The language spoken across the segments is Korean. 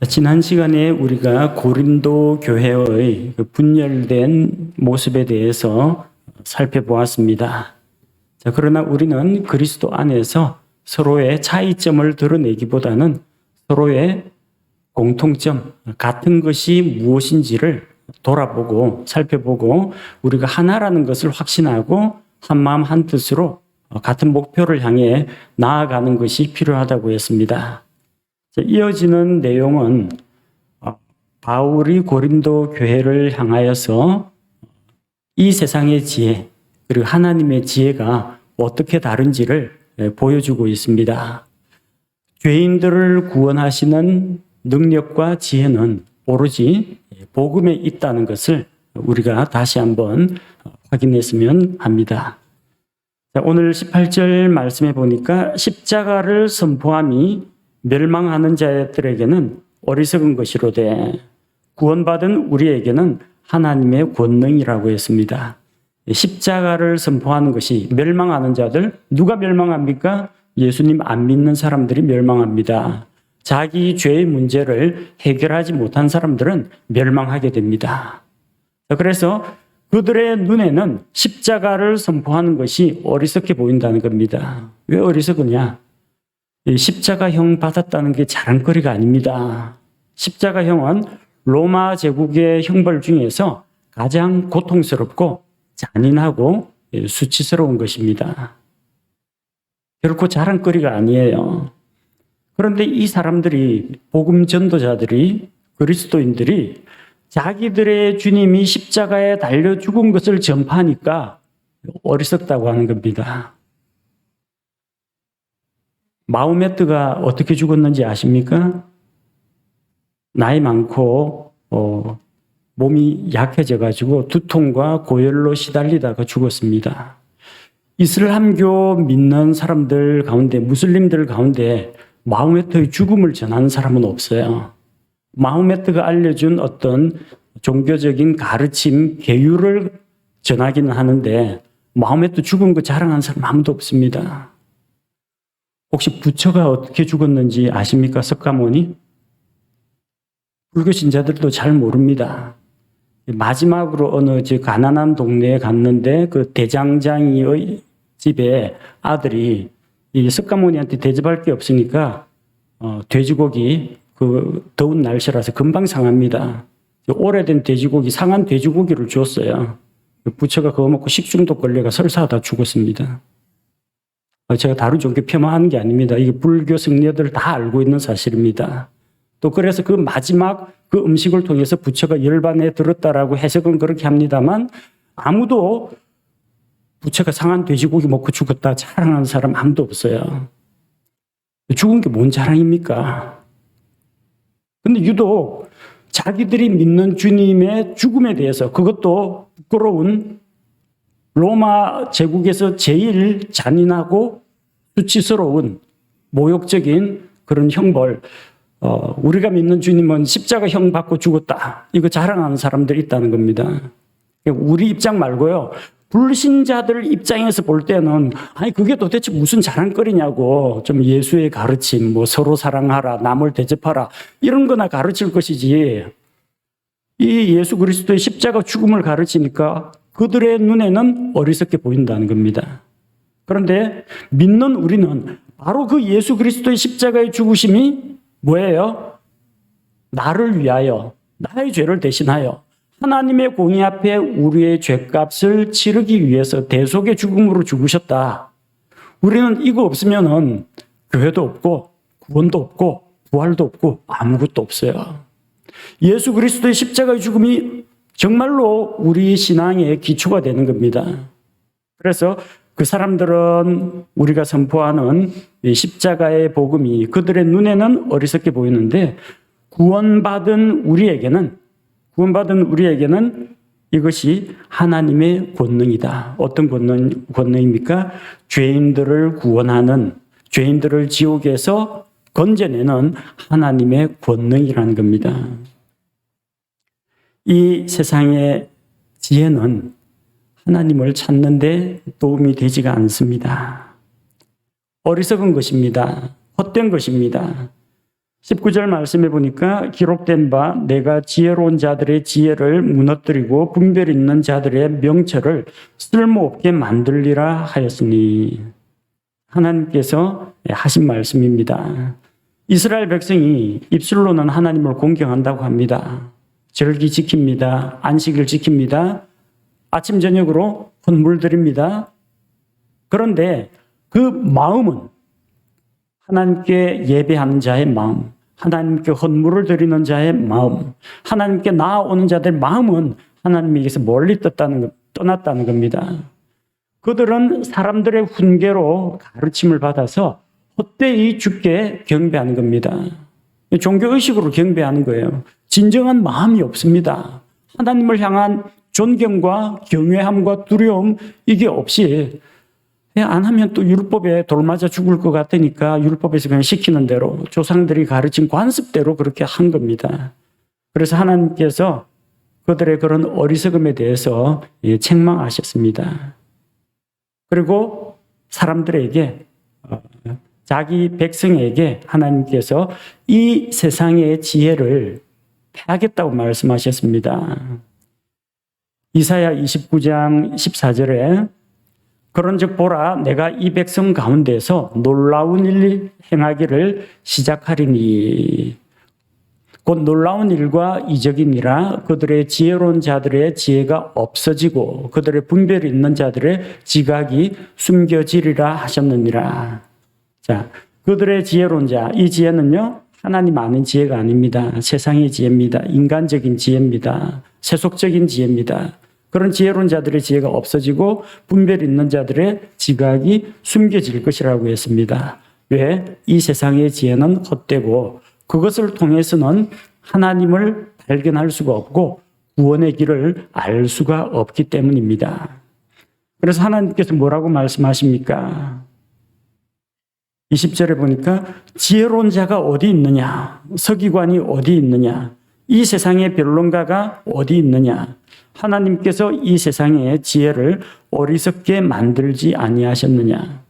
지난 시간에 우리가 고린도 교회의 분열된 모습에 대해서 살펴보았습니다. 그러나 우리는 그리스도 안에서 서로의 차이점을 드러내기보다는 서로의 공통점, 같은 것이 무엇인지를 돌아보고 살펴보고 우리가 하나라는 것을 확신하고 한마음 한뜻으로 같은 목표를 향해 나아가는 것이 필요하다고 했습니다. 이어지는 내용은 바울이 고린도 교회를 향하여서 이 세상의 지혜 그리고 하나님의 지혜가 어떻게 다른지를 보여주고 있습니다. 죄인들을 구원하시는 능력과 지혜는 오로지 복음에 있다는 것을 우리가 다시 한번 확인했으면 합니다. 오늘 18절 말씀에 보니까 십자가를 선포함이 멸망하는 자들에게는 어리석은 것이로되 구원받은 우리에게는 하나님의 권능이라고 했습니다. 십자가를 선포하는 것이 멸망하는 자들, 누가 멸망합니까? 예수님 안 믿는 사람들이 멸망합니다. 자기 죄의 문제를 해결하지 못한 사람들은 멸망하게 됩니다. 그래서 그들의 눈에는 십자가를 선포하는 것이 어리석게 보인다는 겁니다. 왜 어리석으냐? 십자가형 받았다는 게 자랑거리가 아닙니다. 십자가형은 로마 제국의 형벌 중에서 가장 고통스럽고 잔인하고 수치스러운 것입니다. 결코 자랑거리가 아니에요. 그런데 이 사람들이, 복음 전도자들이, 그리스도인들이 자기들의 주님이 십자가에 달려 죽은 것을 전파하니까 어리석다고 하는 겁니다. 마호메트가 어떻게 죽었는지 아십니까? 나이 많고 몸이 약해져가지고 두통과 고열로 시달리다가 죽었습니다. 이슬람교 믿는 사람들 가운데, 무슬림들 가운데 마호메트의 죽음을 전하는 사람은 없어요. 마호메트가 알려준 어떤 종교적인 가르침, 계율을 전하기는 하는데 마호메트 죽은 거 자랑하는 사람 아무도 없습니다. 혹시 부처가 어떻게 죽었는지 아십니까? 석가모니? 불교 신자들도 잘 모릅니다. 마지막으로 어느 가난한 동네에 갔는데 그 대장장이의 집에 아들이 이 석가모니한테 대접할 게 없으니까 돼지고기, 그 더운 날씨라서 금방 상합니다. 오래된 돼지고기, 상한 돼지고기를 줬어요. 부처가 그거 먹고 식중독 걸려가 설사하다 죽었습니다. 제가 다른 종교 폄하하는 게 아닙니다. 이게 불교 승려들 다 알고 있는 사실입니다. 또 그래서 그 마지막 그 음식을 통해서 부처가 열반에 들었다라고 해석은 그렇게 합니다만 아무도 부처가 상한 돼지고기 먹고 죽었다 자랑하는 사람 아무도 없어요. 죽은 게 뭔 자랑입니까? 근데 유독 자기들이 믿는 주님의 죽음에 대해서, 그것도 부끄러운 로마 제국에서 제일 잔인하고 수치스러운 모욕적인 그런 형벌, 우리가 믿는 주님은 십자가형 받고 죽었다, 이거 자랑하는 사람들이 있다는 겁니다. 우리 입장 말고요, 불신자들 입장에서 볼 때는 아니 그게 도대체 무슨 자랑거리냐고, 좀 예수의 가르침, 뭐 서로 사랑하라, 남을 대접하라, 이런 거나 가르칠 것이지, 이 예수 그리스도의 십자가 죽음을 가르치니까 그들의 눈에는 어리석게 보인다는 겁니다. 그런데 믿는 우리는 바로 그 예수 그리스도의 십자가의 죽으심이 뭐예요? 나를 위하여, 나의 죄를 대신하여 하나님의 공의 앞에 우리의 죄값을 치르기 위해서 대속의 죽음으로 죽으셨다. 우리는 이거 없으면은 교회도 없고 구원도 없고 부활도 없고 아무것도 없어요. 예수 그리스도의 십자가의 죽음이 정말로 우리 신앙의 기초가 되는 겁니다. 그래서 그 사람들은 우리가 선포하는 십자가의 복음이 그들의 눈에는 어리석게 보이는데 구원받은 우리에게는 이것이 하나님의 권능이다. 어떤 권능입니까? 죄인들을 구원하는, 죄인들을 지옥에서 건져내는 하나님의 권능이라는 겁니다. 이 세상의 지혜는 하나님을 찾는데 도움이 되지가 않습니다. 어리석은 것입니다. 헛된 것입니다. 19절 말씀해 보니까 기록된 바 내가 지혜로운 자들의 지혜를 무너뜨리고 분별 있는 자들의 명철을 쓸모없게 만들리라 하였으니, 하나님께서 하신 말씀입니다. 이스라엘 백성이 입술로는 하나님을 공경한다고 합니다. 절기 지킵니다. 안식일 지킵니다. 아침 저녁으로 헌물 드립니다. 그런데 그 마음은 하나님께 예배하는 자의 마음, 하나님께 헌물을 드리는 자의 마음, 하나님께 나아오는 자들의 마음은 하나님에게서 멀리 떠났다는 겁니다. 그들은 사람들의 훈계로 가르침을 받아서 헛되이 주께 경배하는 겁니다. 종교의식으로 경배하는 거예요. 진정한 마음이 없습니다. 하나님을 향한 존경과 경외함과 두려움, 이게 없이 안 하면 또 율법에 돌 맞아 죽을 것 같으니까 율법에서 그냥 시키는 대로, 조상들이 가르친 관습대로 그렇게 한 겁니다. 그래서 하나님께서 그들의 그런 어리석음에 대해서 책망하셨습니다. 그리고 사람들에게, 자기 백성에게 하나님께서 이 세상의 지혜를 패하겠다고 말씀하셨습니다. 이사야 29장 14절에 그런즉 보라 내가 이 백성 가운데서 놀라운 일 행하기를 시작하리니, 곧 놀라운 일과 이적이니라. 그들의 지혜로운 자들의 지혜가 없어지고 그들의 분별이 있는 자들의 지각이 숨겨지리라 하셨느니라. 자, 그들의 지혜로운 자, 이 지혜는요 하나님 아는 지혜가 아닙니다. 세상의 지혜입니다. 인간적인 지혜입니다. 세속적인 지혜입니다. 그런 지혜로운 자들의 지혜가 없어지고 분별 있는 자들의 지각이 숨겨질 것이라고 했습니다. 왜? 이 세상의 지혜는 헛되고 그것을 통해서는 하나님을 발견할 수가 없고 구원의 길을 알 수가 없기 때문입니다. 그래서 하나님께서 뭐라고 말씀하십니까? 20절에 보니까 지혜로운 자가 어디 있느냐? 서기관이 어디 있느냐? 이 세상의 변론가가 어디 있느냐? 하나님께서 이 세상의 지혜를 어리석게 만들지 아니하셨느냐?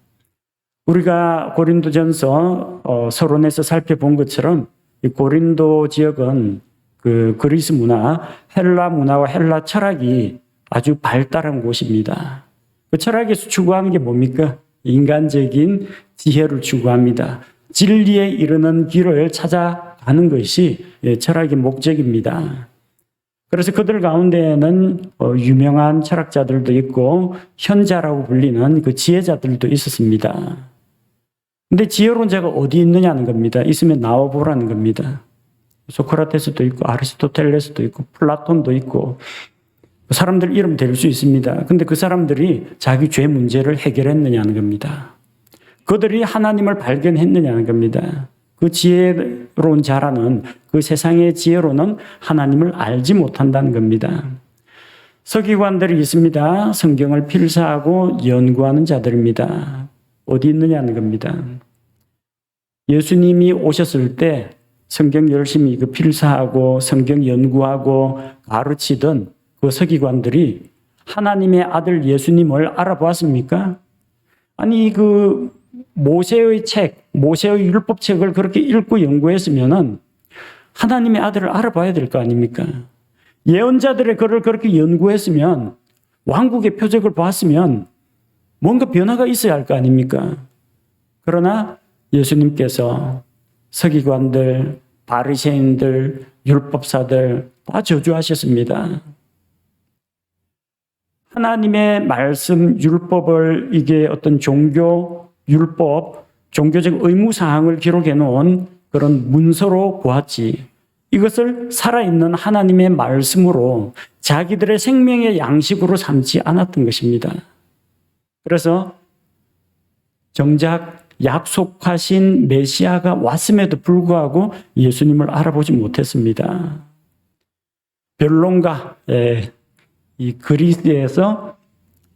우리가 고린도전서 서론에서 살펴본 것처럼 이 고린도 지역은 그 그리스 문화, 헬라 문화와 헬라 철학이 아주 발달한 곳입니다. 그 철학에서 추구하는 게 뭡니까? 인간적인 지혜를 추구합니다. 진리에 이르는 길을 찾아가는 것이 철학의 목적입니다. 그래서 그들 가운데에는 유명한 철학자들도 있고 현자라고 불리는 그 지혜자들도 있었습니다. 근데 지혜로운 자가 어디 있느냐는 겁니다. 있으면 나와보라는 겁니다. 소크라테스도 있고 아리스토텔레스도 있고 플라톤도 있고 사람들 이름 댈 수 있습니다. 근데 그 사람들이 자기 죄 문제를 해결했느냐는 겁니다. 그들이 하나님을 발견했느냐는 겁니다. 그 지혜로운 자라는 그 세상의 지혜로는 하나님을 알지 못한다는 겁니다. 서기관들이 있습니다. 성경을 필사하고 연구하는 자들입니다. 어디 있느냐는 겁니다. 예수님이 오셨을 때 성경 열심히 필사하고 성경 연구하고 가르치던 그 서기관들이 하나님의 아들 예수님을 알아보았습니까? 아니 그 모세의 책, 모세의 율법책을 그렇게 읽고 연구했으면은 하나님의 아들을 알아봐야 될 거 아닙니까? 예언자들의 글을 그렇게 연구했으면, 왕국의 표적을 봤으면 뭔가 변화가 있어야 할 거 아닙니까? 그러나 예수님께서 서기관들, 바리새인들, 율법사들 다 저주하셨습니다. 하나님의 말씀, 율법을 이게 어떤 종교, 율법, 종교적 의무사항을 기록해 놓은 그런 문서로 보았지, 이것을 살아있는 하나님의 말씀으로 자기들의 생명의 양식으로 삼지 않았던 것입니다. 그래서 정작 약속하신 메시아가 왔음에도 불구하고 예수님을 알아보지 못했습니다. 변론가, 이 그리스에서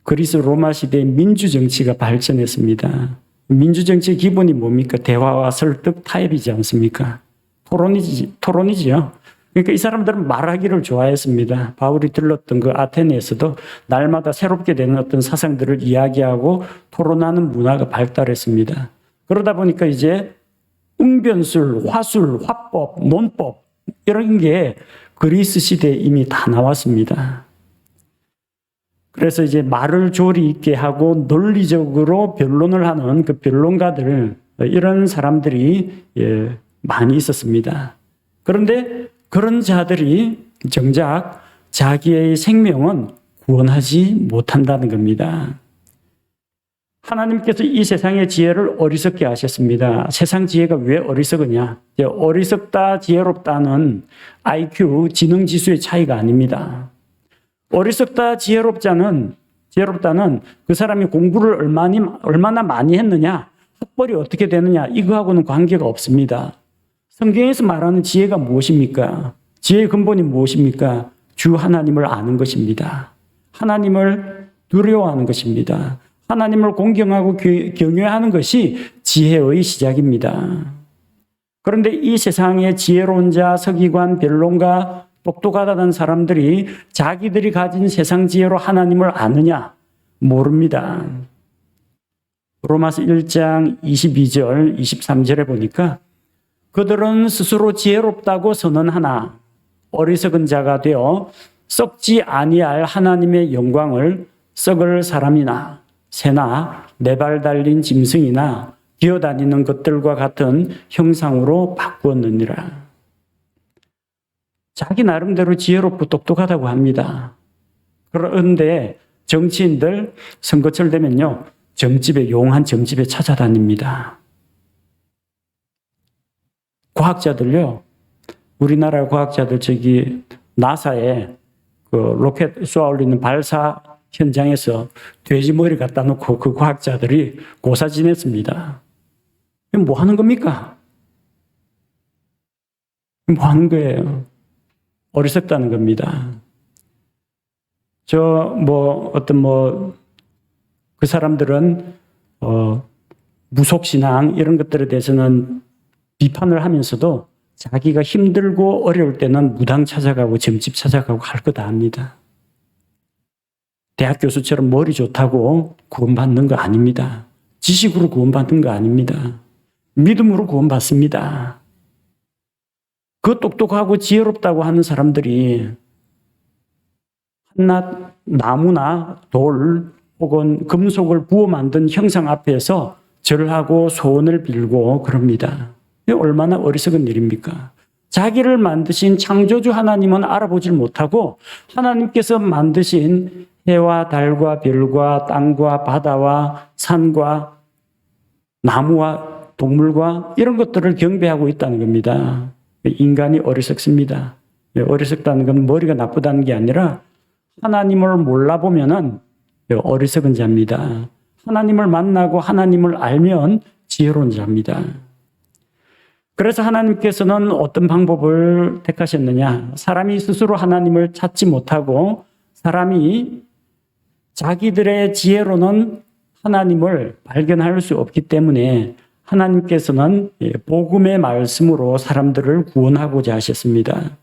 그리스 로마 시대의 민주정치가 발전했습니다. 민주정치의 기본이 뭡니까? 대화와 설득, 타협이지 않습니까? 토론이지요. 그러니까 이 사람들은 말하기를 좋아했습니다. 바울이 들렀던 그 아테네에서도 날마다 새롭게 되는 어떤 사상들을 이야기하고 토론하는 문화가 발달했습니다. 그러다 보니까 이제 웅변술, 화술, 화법, 논법 이런 게 그리스 시대에 이미 다 나왔습니다. 그래서 이제 말을 조리 있게 하고 논리적으로 변론을 하는 그 변론가들, 이런 사람들이 많이 있었습니다. 그런데 그런 자들이 정작 자기의 생명은 구원하지 못한다는 겁니다. 하나님께서 이 세상의 지혜를 어리석게 하셨습니다. 세상 지혜가 왜 어리석으냐? 어리석다, 지혜롭다는 IQ, 지능지수의 차이가 아닙니다. 어리석다, 지혜롭다는 그 사람이 공부를 얼마나 많이 했느냐, 학벌이 어떻게 되느냐, 이거하고는 관계가 없습니다. 성경에서 말하는 지혜가 무엇입니까? 지혜의 근본이 무엇입니까? 주 하나님을 아는 것입니다. 하나님을 두려워하는 것입니다. 하나님을 공경하고 경외하는 것이 지혜의 시작입니다. 그런데 이 세상의 지혜로운 자, 서기관, 변론가, 똑똑하다는 사람들이 자기들이 가진 세상 지혜로 하나님을 아느냐? 모릅니다. 로마서 1장 22절, 23절에 보니까 그들은 스스로 지혜롭다고 선언하나 어리석은 자가 되어 썩지 아니할 하나님의 영광을 썩을 사람이나 새나 네 발 달린 짐승이나 기어다니는 것들과 같은 형상으로 바꾸었느니라. 자기 나름대로 지혜롭고 똑똑하다고 합니다. 그런데 정치인들 선거철 되면요, 용한 점집에 찾아다닙니다. 과학자들요, 우리나라 과학자들 나사에 그 로켓 쏘아 올리는 발사 현장에서 돼지 머리 갖다 놓고 그 과학자들이 고사 지냈습니다. 뭐 하는 겁니까? 뭐 하는 거예요? 어리석다는 겁니다. 그 사람들은, 무속신앙 이런 것들에 대해서는 비판을 하면서도 자기가 힘들고 어려울 때는 무당 찾아가고 점집 찾아가고 할 거 다 합니다. 대학 교수처럼 머리 좋다고 구원받는 거 아닙니다. 지식으로 구원받는 거 아닙니다. 믿음으로 구원받습니다. 그 똑똑하고 지혜롭다고 하는 사람들이 한낱 나무나 돌 혹은 금속을 부어 만든 형상 앞에서 절하고 소원을 빌고 그럽니다. 이게 얼마나 어리석은 일입니까? 자기를 만드신 창조주 하나님은 알아보질 못하고 하나님께서 만드신 해와 달과 별과 땅과 바다와 산과 나무와 동물과 이런 것들을 경배하고 있다는 겁니다. 인간이 어리석습니다. 어리석다는 건 머리가 나쁘다는 게 아니라 하나님을 몰라보면은 어리석은 자입니다. 하나님을 만나고 하나님을 알면 지혜로운 자입니다. 그래서 하나님께서는 어떤 방법을 택하셨느냐? 사람이 스스로 하나님을 찾지 못하고 사람이 자기들의 지혜로는 하나님을 발견할 수 없기 때문에 하나님께서는 복음의 말씀으로 사람들을 구원하고자 하셨습니다.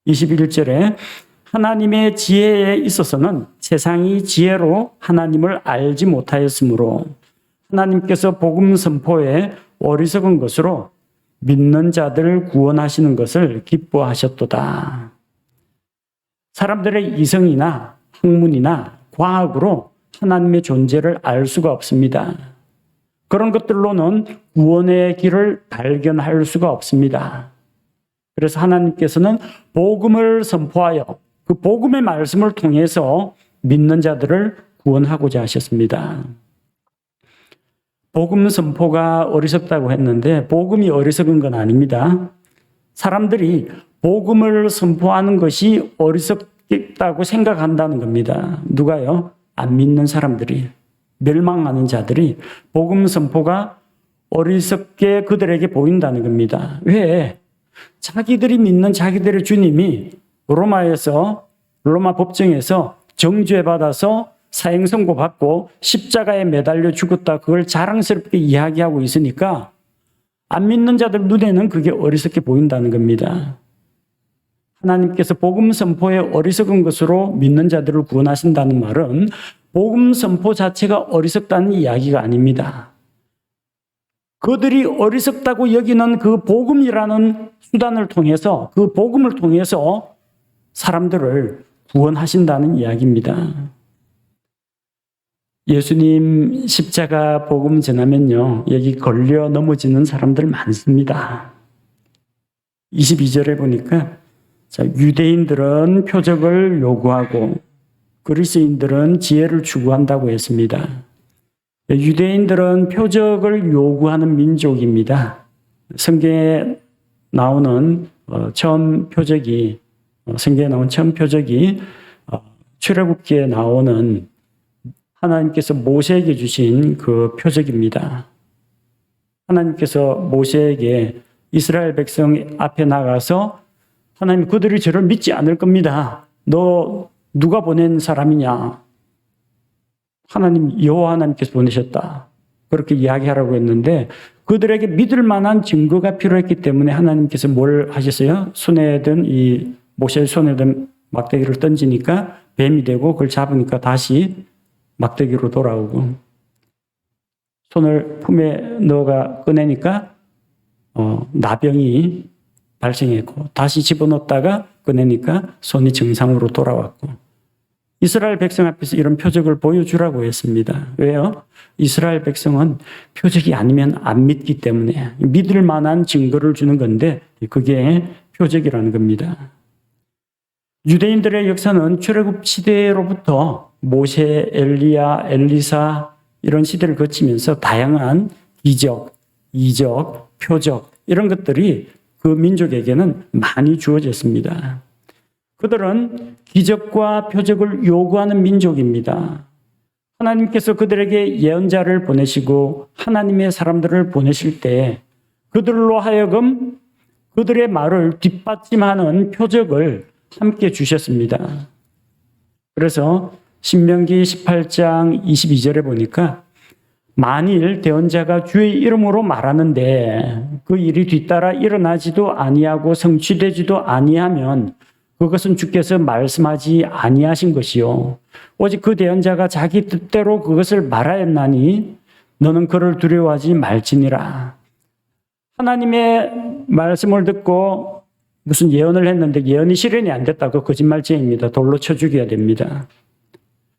21절에 하나님의 지혜에 있어서는 세상이 지혜로 하나님을 알지 못하였으므로 하나님께서 복음 선포에 어리석은 것으로 믿는 자들을 구원하시는 것을 기뻐하셨도다. 사람들의 이성이나 학문이나 과학으로 하나님의 존재를 알 수가 없습니다. 그런 것들로는 구원의 길을 발견할 수가 없습니다. 그래서 하나님께서는 복음을 선포하여 그 복음의 말씀을 통해서 믿는 자들을 구원하고자 하셨습니다. 복음 선포가 어리석다고 했는데 복음이 어리석은 건 아닙니다. 사람들이 복음을 선포하는 것이 어리석다고 생각한다는 겁니다. 누가요? 안 믿는 사람들이, 멸망하는 자들이 복음 선포가 어리석게 그들에게 보인다는 겁니다. 왜? 자기들이 믿는 자기들의 주님이 로마 법정에서 정죄받아서 사형 선고 받고 십자가에 매달려 죽었다, 그걸 자랑스럽게 이야기하고 있으니까 안 믿는 자들 눈에는 그게 어리석게 보인다는 겁니다. 하나님께서 복음 선포에 어리석은 것으로 믿는 자들을 구원하신다는 말은 복음 선포 자체가 어리석다는 이야기가 아닙니다. 그들이 어리석다고 여기는 그 복음이라는 수단을 통해서, 그 복음을 통해서 사람들을 구원하신다는 이야기입니다. 예수님 십자가 복음 전하면요, 여기 걸려 넘어지는 사람들 많습니다. 22절에 보니까 유대인들은 표적을 요구하고 그리스인들은 지혜를 추구한다고 했습니다. 유대인들은 표적을 요구하는 민족입니다. 성경에 나오는 처음 표적이 출애굽기에 나오는 하나님께서 모세에게 주신 그 표적입니다. 하나님께서 모세에게 이스라엘 백성 앞에 나가서 하나님 그들이 저를 믿지 않을 겁니다. 너 누가 보낸 사람이냐? 하나님 여호와 하나님께서 보내셨다. 그렇게 이야기하라고 했는데 그들에게 믿을 만한 증거가 필요했기 때문에 하나님께서 뭘 하셨어요? 모세의 손에 든 막대기를 던지니까 뱀이 되고 그걸 잡으니까 다시 막대기로 돌아오고 손을 품에 넣어가 꺼내니까 나병이 발생했고 다시 집어넣었다가 꺼내니까 손이 정상으로 돌아왔고 이스라엘 백성 앞에서 이런 표적을 보여주라고 했습니다. 왜요? 이스라엘 백성은 표적이 아니면 안 믿기 때문에 믿을 만한 증거를 주는 건데 그게 표적이라는 겁니다. 유대인들의 역사는 출애굽 시대로부터 모세, 엘리야, 엘리사 이런 시대를 거치면서 다양한 기적, 이적, 표적 이런 것들이 그 민족에게는 많이 주어졌습니다. 그들은 기적과 표적을 요구하는 민족입니다. 하나님께서 그들에게 예언자를 보내시고 하나님의 사람들을 보내실 때 그들로 하여금 그들의 말을 뒷받침하는 표적을 함께 주셨습니다. 그래서 신명기 18장 22절에 보니까 만일 대언자가 주의 이름으로 말하는데 그 일이 뒤따라 일어나지도 아니하고 성취되지도 아니하면 그것은 주께서 말씀하지 아니하신 것이요 오직 그 대언자가 자기 뜻대로 그것을 말하였나니 너는 그를 두려워하지 말지니라. 하나님의 말씀을 듣고 무슨 예언을 했는데 예언이 실현이 안 됐다고 거짓말쟁이입니다. 돌로 쳐 죽여야 됩니다.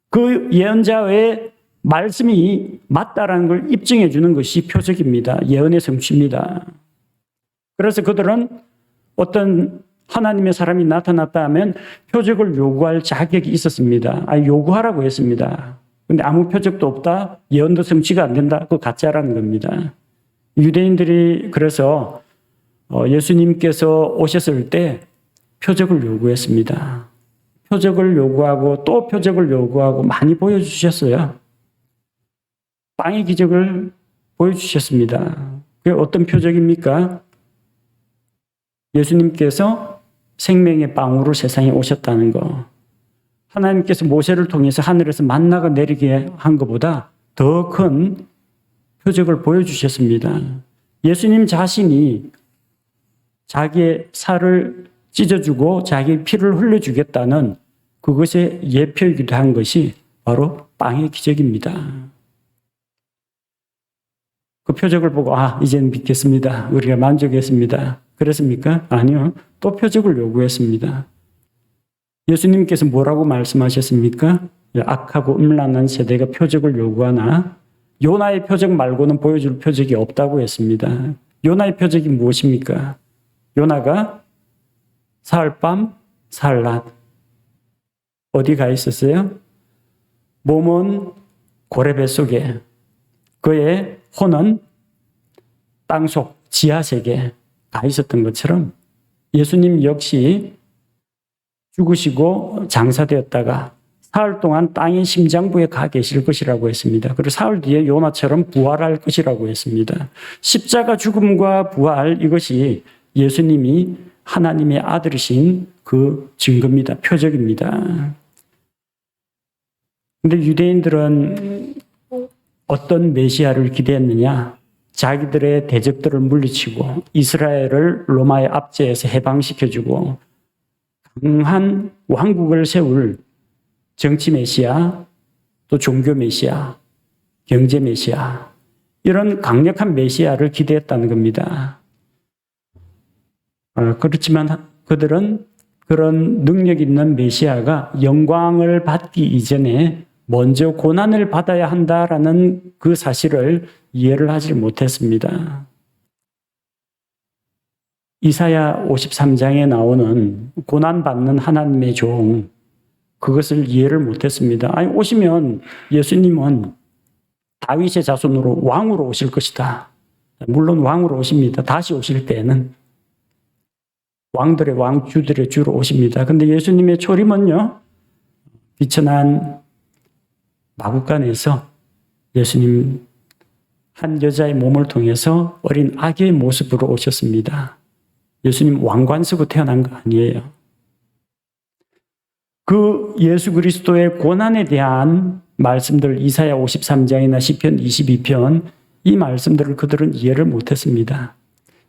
그 예언자의 말씀이 맞다라는 걸 입증해 주는 것이 표적입니다. 예언의 성취입니다. 그래서 그들은 어떤 하나님의 사람이 나타났다 하면 표적을 요구할 자격이 있었습니다. 요구하라고 했습니다. 근데 아무 표적도 없다? 예언도 성취가 안 된다? 그거 가짜라는 겁니다. 유대인들이 그래서 예수님께서 오셨을 때 표적을 요구했습니다. 표적을 요구하고 또 표적을 요구하고 많이 보여주셨어요. 빵의 기적을 보여주셨습니다. 그게 어떤 표적입니까? 예수님께서 생명의 빵으로 세상에 오셨다는 거. 하나님께서 모세를 통해서 하늘에서 만나가 내리게 한 것보다 더 큰 표적을 보여주셨습니다. 예수님 자신이 자기의 살을 찢어주고 자기의 피를 흘려주겠다는 그것의 예표이기도 한 것이 바로 빵의 기적입니다. 그 표적을 보고 이제는 믿겠습니다. 우리가 만족했습니다. 그랬습니까? 아니요. 또 표적을 요구했습니다. 예수님께서 뭐라고 말씀하셨습니까? 악하고 음란한 세대가 표적을 요구하나 요나의 표적 말고는 보여줄 표적이 없다고 했습니다. 요나의 표적이 무엇입니까? 요나가 사흘밤 사흘낮 어디 가 있었어요? 몸은 고래배 속에, 그의 혼은 땅속 지하세계에 가 있었던 것처럼 예수님 역시 죽으시고 장사되었다가 사흘 동안 땅의 심장부에 가 계실 것이라고 했습니다. 그리고 사흘 뒤에 요나처럼 부활할 것이라고 했습니다. 십자가 죽음과 부활, 이것이 예수님이 하나님의 아들이신 그 증거입니다. 표적입니다. 그런데 유대인들은 어떤 메시아를 기대했느냐? 자기들의 대적들을 물리치고 이스라엘을 로마의 압제에서 해방시켜주고 강한 왕국을 세울 정치 메시아, 또 종교 메시아, 경제 메시아, 이런 강력한 메시아를 기대했다는 겁니다. 그렇지만 그들은 그런 능력 있는 메시아가 영광을 받기 이전에 먼저 고난을 받아야 한다라는 그 사실을 이해를 하지 못했습니다. 이사야 53장에 나오는 고난받는 하나님의 종, 그것을 이해를 못했습니다. 아니, 오시면 예수님은 다윗의 자손으로 왕으로 오실 것이다. 물론 왕으로 오십니다. 다시 오실 때는 왕들의 왕, 주들의 주로 오십니다. 근데 예수님의 초림은요, 비천한 마구간에서 예수님 한 여자의 몸을 통해서 어린 아기의 모습으로 오셨습니다. 예수님 왕관서고 태어난 거 아니에요. 그 예수 그리스도의 고난에 대한 말씀들, 이사야 53장이나 시편 22편, 이 말씀들을 그들은 이해를 못했습니다.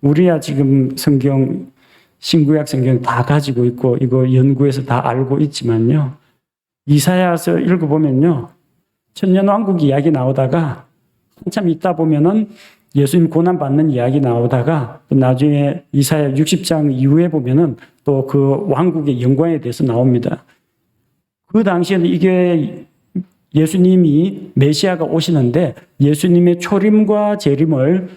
우리야 지금 성경, 신구약 성경 다 가지고 있고 이거 연구해서 다 알고 있지만요, 이사야서 읽어보면요, 천년왕국 이야기 나오다가 한참 있다 보면은 예수님 고난받는 이야기 나오다가 나중에 이사야 60장 이후에 보면은 또 그 왕국의 영광에 대해서 나옵니다. 그 당시에는 이게 예수님이 메시아가 오시는데 예수님의 초림과 재림을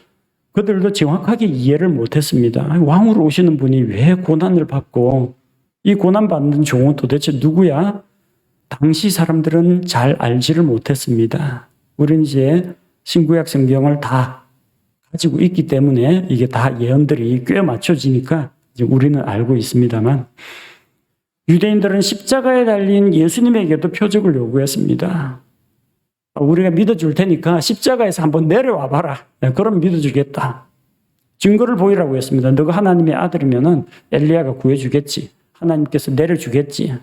그들도 정확하게 이해를 못했습니다. 왕으로 오시는 분이 왜 고난을 받고, 이 고난받는 종은 도대체 누구야? 당시 사람들은 잘 알지를 못했습니다. 우리는 이제 신구약 성경을 다 가지고 있기 때문에 이게 다 예언들이 꽤 맞춰지니까 이제 우리는 알고 있습니다만, 유대인들은 십자가에 달린 예수님에게도 표적을 요구했습니다. 우리가 믿어줄 테니까 십자가에서 한번 내려와 봐라. 그럼 믿어주겠다. 증거를 보이라고 했습니다. 너가 하나님의 아들이면은 엘리야가 구해주겠지. 하나님께서 내려주겠지.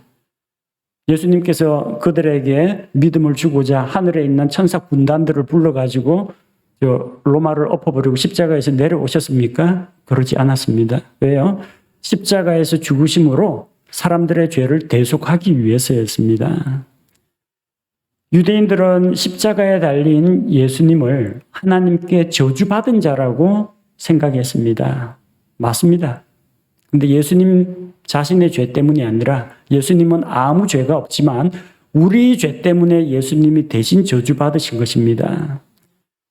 예수님께서 그들에게 믿음을 주고자 하늘에 있는 천사 군단들을 불러가지고 로마를 엎어버리고 십자가에서 내려오셨습니까? 그러지 않았습니다. 왜요? 십자가에서 죽으심으로 사람들의 죄를 대속하기 위해서였습니다. 유대인들은 십자가에 달린 예수님을 하나님께 저주받은 자라고 생각했습니다. 맞습니다. 근데 예수님 자신의 죄 때문이 아니라 예수님은 아무 죄가 없지만 우리 죄 때문에 예수님이 대신 저주받으신 것입니다.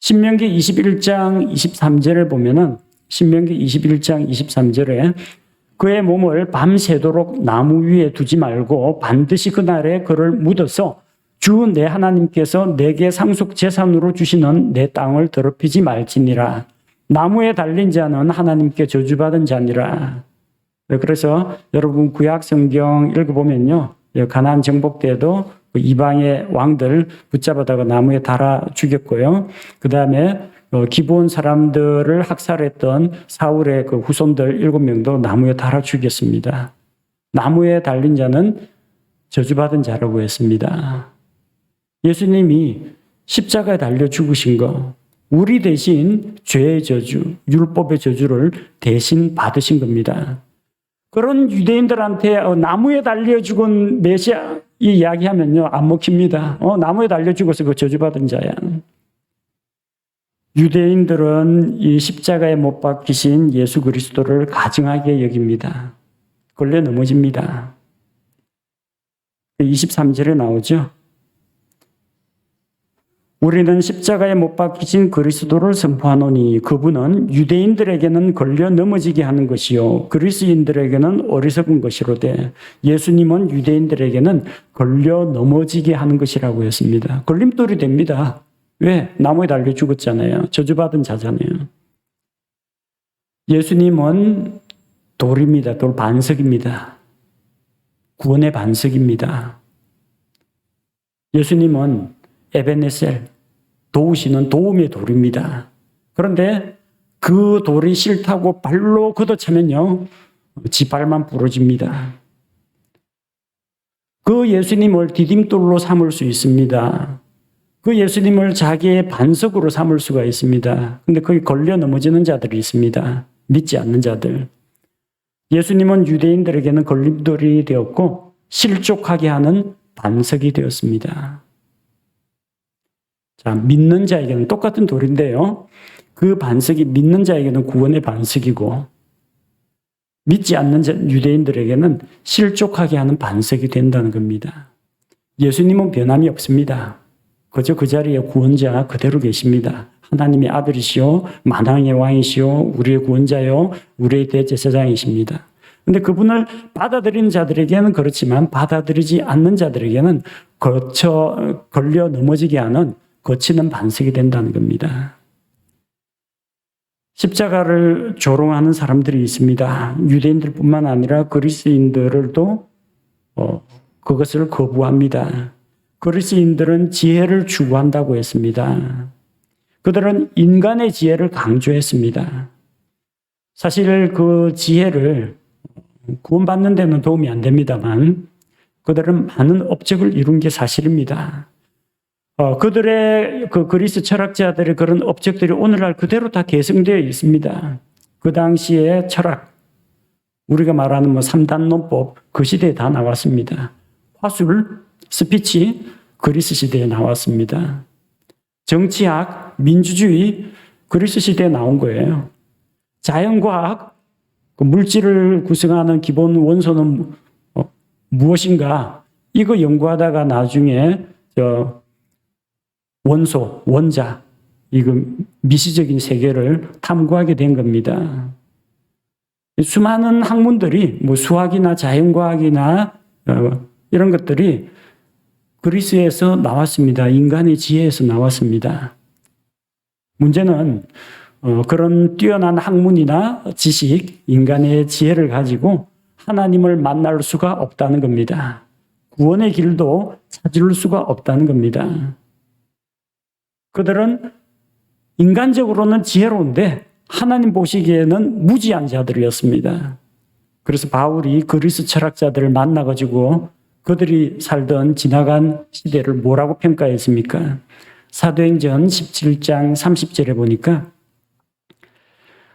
신명기 21장 23절을 보면은 신명기 21장 23절에 그의 몸을 밤새도록 나무 위에 두지 말고 반드시 그날에 그를 묻어서 주 내 하나님께서 내게 상속 재산으로 주시는 내 땅을 더럽히지 말지니라. 나무에 달린 자는 하나님께 저주받은 자니라. 그래서 여러분 구약 성경 읽어보면요, 가나안 정복 때도 이방의 왕들 붙잡아다가 나무에 달아 죽였고요. 그 다음에 기브온 사람들을 학살했던 사울의 그 후손들 7명도 나무에 달아 죽였습니다. 나무에 달린 자는 저주받은 자라고 했습니다. 예수님이 십자가에 달려 죽으신 거, 우리 대신 죄의 저주, 율법의 저주를 대신 받으신 겁니다. 그런 유대인들한테 나무에 달려 죽은 메시아 이 이야기하면요, 안 먹힙니다. 나무에 달려 죽어서 그 저주받은 자야. 유대인들은 이 십자가에 못 박히신 예수 그리스도를 가증하게 여깁니다. 걸려 넘어집니다. 23절에 나오죠. 우리는 십자가에 못 박히신 그리스도를 선포하노니 그분은 유대인들에게는 걸려 넘어지게 하는 것이요 그리스인들에게는 어리석은 것이로되 예수님은 유대인들에게는 걸려 넘어지게 하는 것이라고 했습니다. 걸림돌이 됩니다. 왜? 나무에 달려 죽었잖아요. 저주받은 자잖아요. 예수님은 돌입니다. 돌 반석입니다. 구원의 반석입니다. 예수님은 에베네셀, 도우시는 도움의 돌입니다. 그런데 그 돌이 싫다고 발로 걷어차면요, 지 발만 부러집니다. 그 예수님을 디딤돌로 삼을 수 있습니다. 그 예수님을 자기의 반석으로 삼을 수가 있습니다. 근데 거기 걸려 넘어지는 자들이 있습니다. 믿지 않는 자들. 예수님은 유대인들에게는 걸림돌이 되었고 실족하게 하는 반석이 되었습니다. 자, 믿는 자에게는 똑같은 돌인데요. 그 반석이 믿는 자에게는 구원의 반석이고 믿지 않는 유대인들에게는 실족하게 하는 반석이 된다는 겁니다. 예수님은 변함이 없습니다. 그저 그 자리에 구원자 그대로 계십니다. 하나님의 아들이시요 만왕의 왕이시요 우리의 구원자요 우리의 대제사장이십니다. 그런데 그분을 받아들이는 자들에게는 그렇지만 받아들이지 않는 자들에게는 걸려 넘어지게 하는 거치는 반석이 된다는 겁니다. 십자가를 조롱하는 사람들이 있습니다. 유대인들뿐만 아니라 그리스인들도 그것을 거부합니다. 그리스인들은 지혜를 추구한다고 했습니다. 그들은 인간의 지혜를 강조했습니다. 사실 그 지혜를 구원받는 데는 도움이 안 됩니다만 그들은 많은 업적을 이룬 게 사실입니다. 그들의 그 그리스 철학자들의 그런 업적들이 오늘날 그대로 다 계승되어 있습니다. 그 당시의 철학, 우리가 말하는 3단 논법 그 시대에 다 나왔습니다. 화술, 스피치 그리스 시대에 나왔습니다. 정치학, 민주주의 그리스 시대에 나온 거예요. 자연과학, 그 물질을 구성하는 기본 원소는 무엇인가? 이거 연구하다가 나중에 원소, 원자, 이거 미시적인 세계를 탐구하게 된 겁니다. 수많은 학문들이 수학이나 자연과학이나 이런 것들이 그리스에서 나왔습니다. 인간의 지혜에서 나왔습니다. 문제는 그런 뛰어난 학문이나 지식, 인간의 지혜를 가지고 하나님을 만날 수가 없다는 겁니다. 구원의 길도 찾을 수가 없다는 겁니다. 그들은 인간적으로는 지혜로운데 하나님 보시기에는 무지한 자들이었습니다. 그래서 바울이 그리스 철학자들을 만나가지고 그들이 살던 지나간 시대를 뭐라고 평가했습니까? 사도행전 17장 30절에 보니까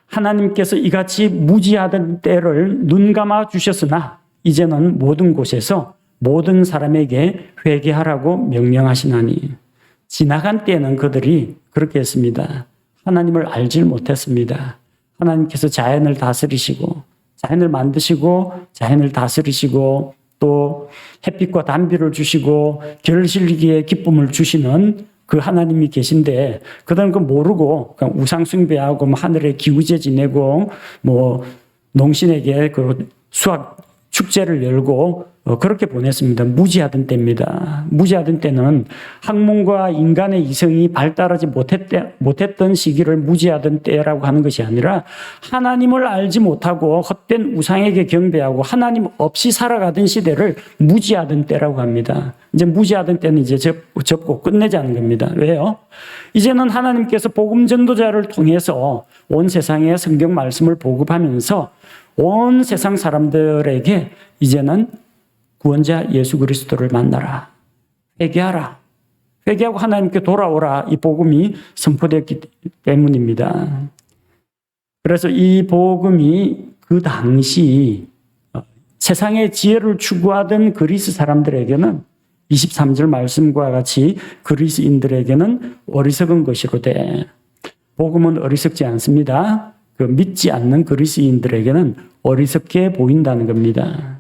하나님께서 이같이 무지하던 때를 눈감아 주셨으나 이제는 모든 곳에서 모든 사람에게 회개하라고 명령하시나니 지나간 때는 그들이 그렇게 했습니다. 하나님을 알지 못했습니다. 하나님께서 자연을 다스리시고 자연을 만드시고 자연을 다스리시고 또 햇빛과 단비를 주시고 결실기에 기쁨을 주시는 그 하나님이 계신데 그들은 그 모르고 그냥 우상 숭배하고 하늘에 기우제 지내고 농신에게 그 수학 축제를 열고 그렇게 보냈습니다. 무지하던 때입니다. 무지하던 때는 학문과 인간의 이성이 발달하지 못했던 시기를 무지하던 때라고 하는 것이 아니라 하나님을 알지 못하고 헛된 우상에게 경배하고 하나님 없이 살아가던 시대를 무지하던 때라고 합니다. 이제 무지하던 때는 이제 접고 끝내자는 겁니다. 왜요? 이제는 하나님께서 복음 전도자를 통해서 온 세상에 성경 말씀을 보급하면서 온 세상 사람들에게 이제는 구원자 예수 그리스도를 만나라. 회개하라. 회개하고 하나님께 돌아오라. 이 복음이 선포됐기 때문입니다. 그래서 이 복음이 그 당시 세상의 지혜를 추구하던 그리스 사람들에게는 23절 말씀과 같이 그리스인들에게는 어리석은 것이로되 복음은 어리석지 않습니다. 그 믿지 않는 그리스인들에게는 어리석게 보인다는 겁니다.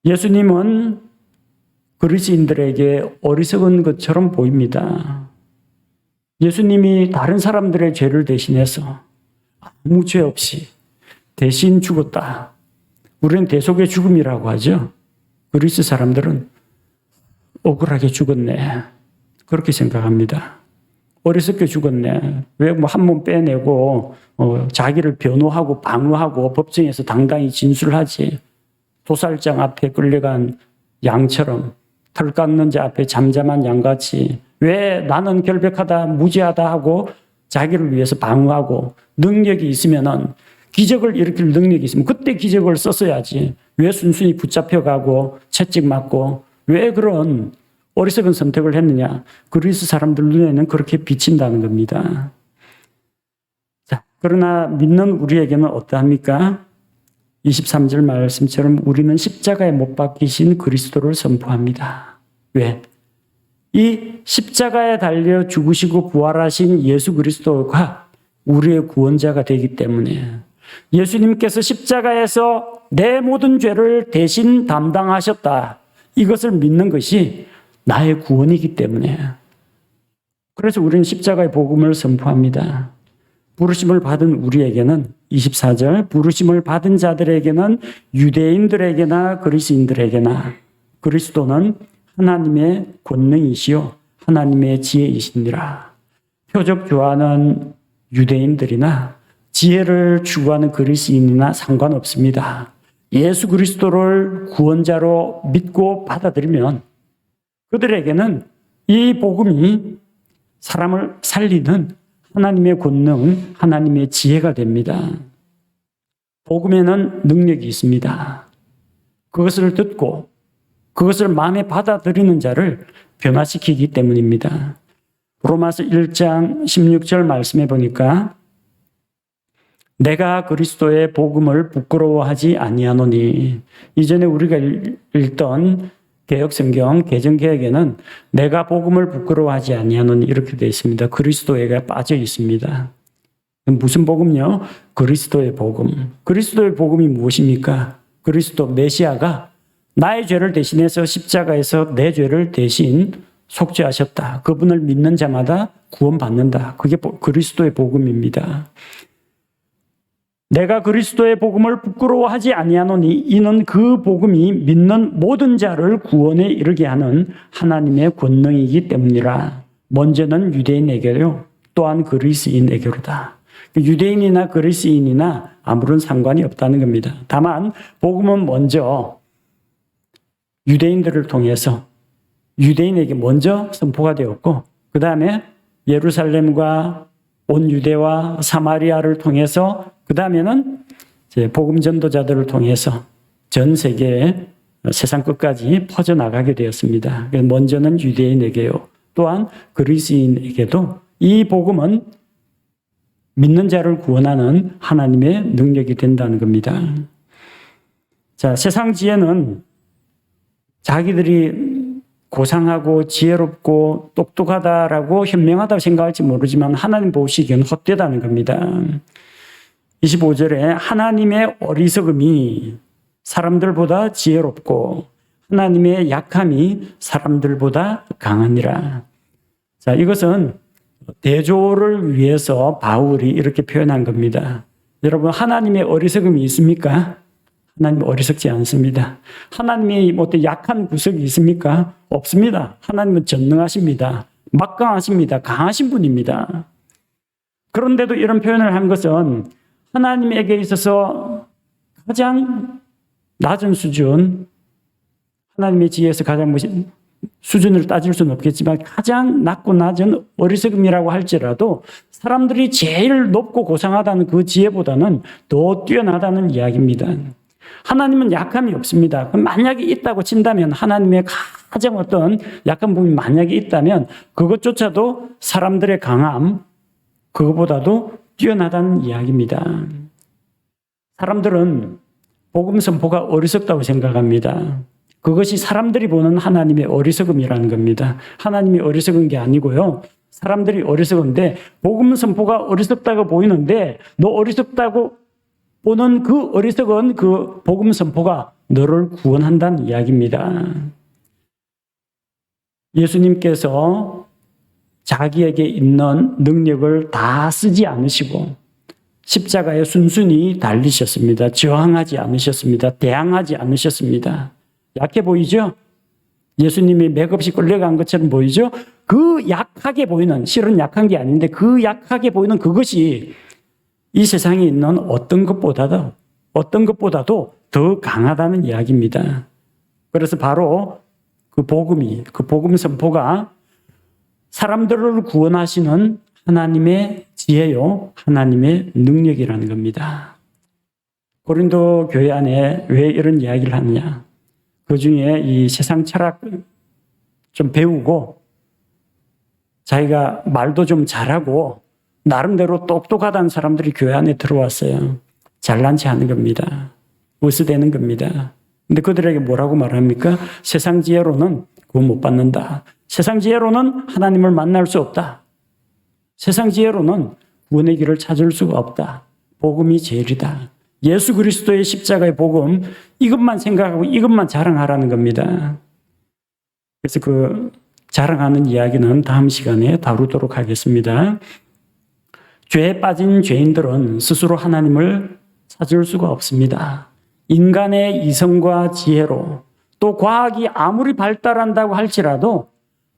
예수님은 그리스인들에게 어리석은 것처럼 보입니다. 예수님이 다른 사람들의 죄를 대신해서 아무 죄 없이 대신 죽었다. 우리는 대속의 죽음이라고 하죠. 그리스 사람들은 억울하게 죽었네. 그렇게 생각합니다. 어리석게 죽었네. 왜 한 몸 빼내고 자기를 변호하고 방어하고 법정에서 당당히 진술하지. 도살장 앞에 끌려간 양처럼 털 깎는 자 앞에 잠잠한 양같이 왜 나는 결백하다 무지하다 하고 자기를 위해서 방어하고 능력이 있으면은 기적을 일으킬 능력이 있으면 그때 기적을 썼어야지. 왜 순순히 붙잡혀가고 채찍 맞고 왜 그런 어리석은 선택을 했느냐. 그리스 사람들 눈에는 그렇게 비친다는 겁니다. 자, 그러나 믿는 우리에게는 어떠합니까? 23절 말씀처럼 우리는 십자가에 못 박히신 그리스도를 선포합니다. 왜? 이 십자가에 달려 죽으시고 부활하신 예수 그리스도가 우리의 구원자가 되기 때문에 예수님께서 십자가에서 내 모든 죄를 대신 담당하셨다. 이것을 믿는 것이 나의 구원이기 때문에 그래서 우리는 십자가의 복음을 선포합니다. 부르심을 받은 우리에게는 24절 부르심을 받은 자들에게는 유대인들에게나 그리스인들에게나 그리스도는 하나님의 권능이시요 하나님의 지혜이시니라. 표적 좋아하는 유대인들이나 지혜를 추구하는 그리스인이나 상관없습니다. 예수 그리스도를 구원자로 믿고 받아들이면 그들에게는 이 복음이 사람을 살리는 하나님의 권능, 하나님의 지혜가 됩니다. 복음에는 능력이 있습니다. 그것을 듣고 그것을 마음에 받아들이는 자를 변화시키기 때문입니다. 로마서 1장 16절 말씀해 보니까 내가 그리스도의 복음을 부끄러워하지 아니하노니 이전에 우리가 읽던 개혁성경 개정개혁에는 내가 복음을 부끄러워하지 아니하노니 이렇게 되어 있습니다. 그리스도에게 빠져 있습니다. 무슨 복음요? 그리스도의 복음. 그리스도의 복음이 무엇입니까? 그리스도 메시아가 나의 죄를 대신해서 십자가에서 내 죄를 대신 속죄하셨다. 그분을 믿는 자마다 구원받는다. 그게 그리스도의 복음입니다. 내가 그리스도의 복음을 부끄러워하지 아니하노니 이는 그 복음이 믿는 모든 자를 구원에 이르게 하는 하나님의 권능이기 때문이라. 먼저는 유대인에게요 또한 그리스인에게로다. 유대인이나 그리스인이나 아무런 상관이 없다는 겁니다. 다만 복음은 먼저 유대인들을 통해서 유대인에게 먼저 선포가 되었고 그 다음에 예루살렘과 온 유대와 사마리아를 통해서 그 다음에는 복음 전도자들을 통해서 전 세계에 세상 끝까지 퍼져나가게 되었습니다. 먼저는 유대인에게요. 또한 그리스인에게도 이 복음은 믿는 자를 구원하는 하나님의 능력이 된다는 겁니다. 자, 세상 지혜는 자기들이 고상하고 지혜롭고 똑똑하다라고 현명하다고 생각할지 모르지만 하나님 보시기에는 헛되다는 겁니다. 25절에 하나님의 어리석음이 사람들보다 지혜롭고 하나님의 약함이 사람들보다 강하니라. 자, 이것은 대조를 위해서 바울이 이렇게 표현한 겁니다. 여러분, 하나님의 어리석음이 있습니까? 하나님 어리석지 않습니다. 하나님이 어떤 약한 구석이 있습니까? 없습니다. 하나님은 전능하십니다. 막강하십니다. 강하신 분입니다. 그런데도 이런 표현을 한 것은 하나님에게 있어서 가장 낮은 수준, 하나님의 지혜에서 가장 수준을 따질 수는 없겠지만 가장 낮고 낮은 어리석음이라고 할지라도 사람들이 제일 높고 고상하다는 그 지혜보다는 더 뛰어나다는 이야기입니다. 하나님은 약함이 없습니다. 만약에 있다고 친다면 하나님의 가장 어떤 약한 부분이 만약에 있다면 그것조차도 사람들의 강함, 그것보다도 뛰어나다는 이야기입니다. 사람들은 복음 선포가 어리석다고 생각합니다. 그것이 사람들이 보는 하나님의 어리석음이라는 겁니다. 하나님이 어리석은 게 아니고요. 사람들이 어리석은데 복음 선포가 어리석다고 보이는데 너 어리석다고 보는 그 어리석은 그 복음 선포가 너를 구원한다는 이야기입니다. 예수님께서 자기에게 있는 능력을 다 쓰지 않으시고 십자가에 순순히 달리셨습니다. 저항하지 않으셨습니다. 대항하지 않으셨습니다. 약해 보이죠? 예수님이 맥없이 끌려간 것처럼 보이죠? 그 약하게 보이는, 실은 약한 게 아닌데 그 약하게 보이는 그것이 이 세상에 있는 어떤 것보다도 더 강하다는 이야기입니다. 그래서 바로 그 복음 선포가 사람들을 구원하시는 하나님의 지혜요, 하나님의 능력이라는 겁니다. 고린도 교회 안에 왜 이런 이야기를 하느냐? 그 중에 이 세상 철학 좀 배우고 자기가 말도 좀 잘하고 나름대로 똑똑하다는 사람들이 교회 안에 들어왔어요. 잘난 체 하는 겁니다. 으스대는 겁니다. 근데 그들에게 뭐라고 말합니까? 세상 지혜로는 그거 못 받는다. 세상 지혜로는 하나님을 만날 수 없다. 세상 지혜로는 구원의 길을 찾을 수가 없다. 복음이 제일이다. 예수 그리스도의 십자가의 복음, 이것만 생각하고 이것만 자랑하라는 겁니다. 그래서 그 자랑하는 이야기는 다음 시간에 다루도록 하겠습니다. 죄에 빠진 죄인들은 스스로 하나님을 찾을 수가 없습니다. 인간의 이성과 지혜로, 또 과학이 아무리 발달한다고 할지라도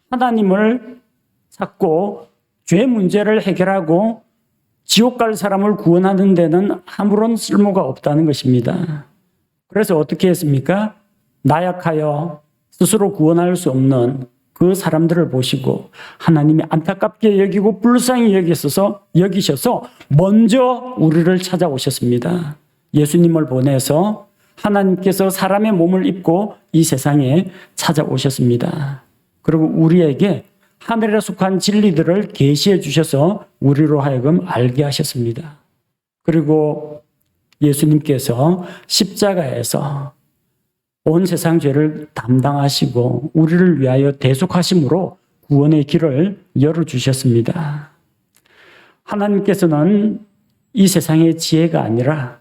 하나님을 찾고 죄 문제를 해결하고 지옥 갈 사람을 구원하는 데는 아무런 쓸모가 없다는 것입니다. 그래서 어떻게 했습니까? 나약하여 스스로 구원할 수 없는 그 사람들을 보시고 하나님이 안타깝게 여기고 불쌍히 여기셔서 먼저 우리를 찾아오셨습니다. 예수님을 보내서 하나님께서 사람의 몸을 입고 이 세상에 찾아오셨습니다. 그리고 우리에게 하늘에 속한 진리들을 계시해 주셔서 우리로 하여금 알게 하셨습니다. 그리고 예수님께서 십자가에서 온 세상 죄를 담당하시고 우리를 위하여 대속하심으로 구원의 길을 열어주셨습니다. 하나님께서는 이 세상의 지혜가 아니라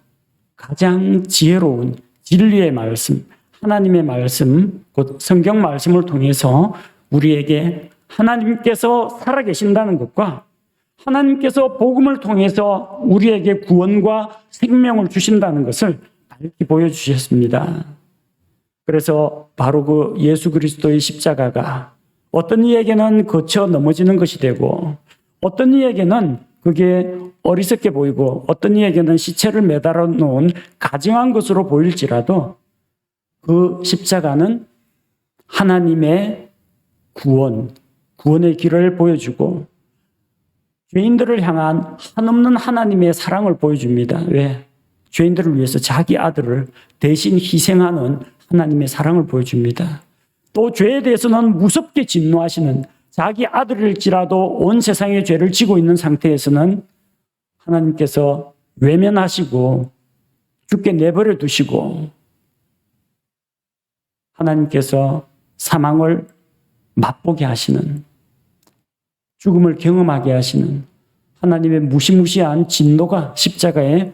가장 지혜로운 진리의 말씀, 하나님의 말씀, 곧 성경 말씀을 통해서 우리에게 하나님께서 살아계신다는 것과 하나님께서 복음을 통해서 우리에게 구원과 생명을 주신다는 것을 밝히 보여주셨습니다. 그래서 바로 그 예수 그리스도의 십자가가 어떤 이에게는 거쳐 넘어지는 것이 되고 어떤 이에게는 그게 어리석게 보이고 어떤 이에게는 시체를 매달아 놓은 가증한 것으로 보일지라도 그 십자가는 하나님의 구원의 길을 보여주고 죄인들을 향한 한없는 하나님의 사랑을 보여줍니다. 왜? 죄인들을 위해서 자기 아들을 대신 희생하는 하나님의 사랑을 보여줍니다. 또 죄에 대해서는 무섭게 진노하시는 자기 아들일지라도 온 세상의 죄를 지고 있는 상태에서는 하나님께서 외면하시고 죽게 내버려 두시고 하나님께서 사망을 맛보게 하시는, 죽음을 경험하게 하시는 하나님의 무시무시한 진노가 십자가에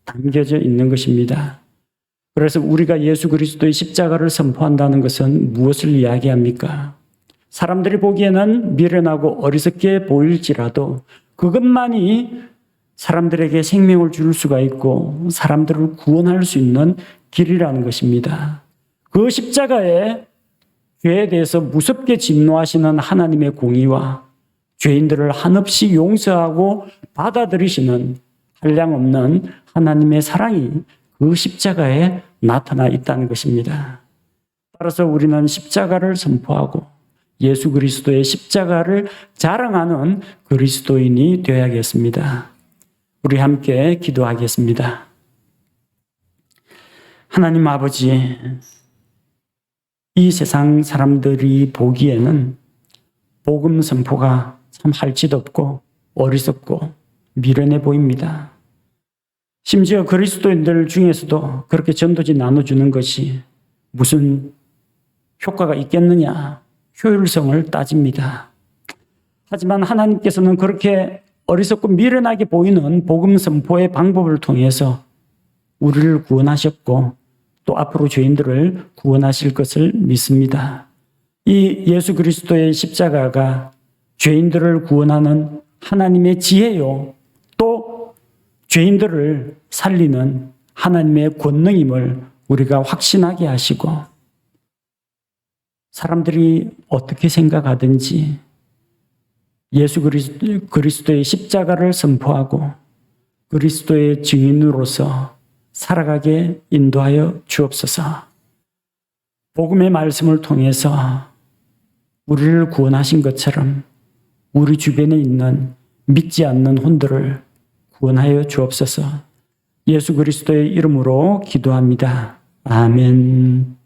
담겨져 있는 것입니다. 그래서 우리가 예수 그리스도의 십자가를 선포한다는 것은 무엇을 이야기합니까? 사람들이 보기에는 미련하고 어리석게 보일지라도 그것만이 사람들에게 생명을 줄 수가 있고 사람들을 구원할 수 있는 길이라는 것입니다. 그 십자가에 죄에 대해서 무섭게 진노하시는 하나님의 공의와 죄인들을 한없이 용서하고 받아들이시는 한량없는 하나님의 사랑이 그 십자가에 나타나 있다는 것입니다. 따라서 우리는 십자가를 선포하고 예수 그리스도의 십자가를 자랑하는 그리스도인이 되어야겠습니다. 우리 함께 기도하겠습니다. 하나님 아버지, 이 세상 사람들이 보기에는 복음 선포가 참 할짓없고 어리석고 미련해 보입니다. 심지어 그리스도인들 중에서도 그렇게 전도지 나눠주는 것이 무슨 효과가 있겠느냐, 효율성을 따집니다. 하지만 하나님께서는 그렇게 어리석고 미련하게 보이는 복음 선포의 방법을 통해서 우리를 구원하셨고 또 앞으로 죄인들을 구원하실 것을 믿습니다. 이 예수 그리스도의 십자가가 죄인들을 구원하는 하나님의 지혜요, 또 죄인들을 살리는 하나님의 권능임을 우리가 확신하게 하시고 사람들이 어떻게 생각하든지 예수 그리스도의 십자가를 선포하고 그리스도의 증인으로서 살아가게 인도하여 주옵소서. 복음의 말씀을 통해서 우리를 구원하신 것처럼 우리 주변에 있는 믿지 않는 혼들을 구원하여 주옵소서. 예수 그리스도의 이름으로 기도합니다. 아멘.